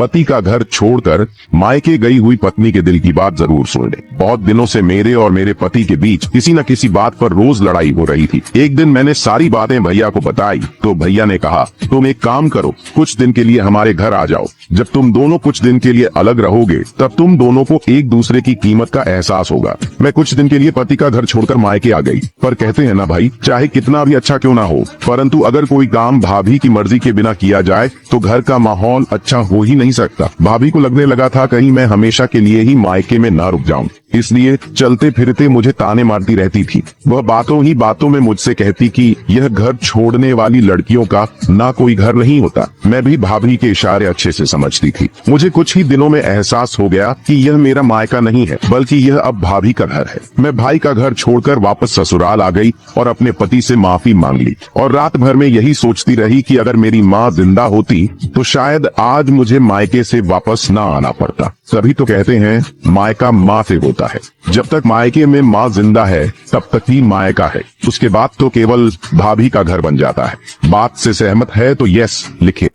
पति का घर छोड़कर मायके गई हुई पत्नी के दिल की बात जरूर सुन ले। बहुत दिनों से मेरे और मेरे पति के बीच किसी न किसी बात पर रोज लड़ाई हो रही थी। एक दिन मैंने सारी बातें भैया को बताई तो भैया ने कहा, तुम एक काम करो, कुछ दिन के लिए हमारे घर आ जाओ। जब तुम दोनों कुछ दिन के लिए अलग रहोगे तब तुम दोनों को एक दूसरे की कीमत का एहसास होगा। मैं कुछ दिन के लिए पति का घर छोड़कर मायके आ गई। पर कहते हैं ना भाई, चाहे कितना भी अच्छा क्यों ना हो, परंतु अगर कोई काम भाभी की मर्जी के बिना किया जाए तो घर का माहौल अच्छा हो ही नहीं सकता। भाभी को लगने लगा था कहीं मैं हमेशा के लिए ही मायके में ना रुक जाऊं, इसलिए चलते फिरते मुझे ताने मारती रहती थी। वह बातों ही बातों में मुझसे कहती कि यह घर छोड़ने वाली लड़कियों का ना कोई घर नहीं होता। मैं भी भाभी के इशारे अच्छे से समझती थी। मुझे कुछ ही दिनों में एहसास हो गया कि यह मेरा मायका नहीं है, बल्कि यह अब भाभी का घर है। मैं भाई का घर छोड़कर वापस ससुराल आ गई और अपने पति से माफी मांग ली और रात भर में यही सोचती रही कि अगर मेरी माँ जिंदा होती तो शायद आज मुझे मायके से वापस ना आना पड़ता। सभी तो कहते हैं मायका माँ से होता है। जब तक मायके में माँ जिंदा है तब तक ही मायका है, उसके बाद तो केवल भाभी का घर बन जाता है। बात से सहमत है तो यस लिखे।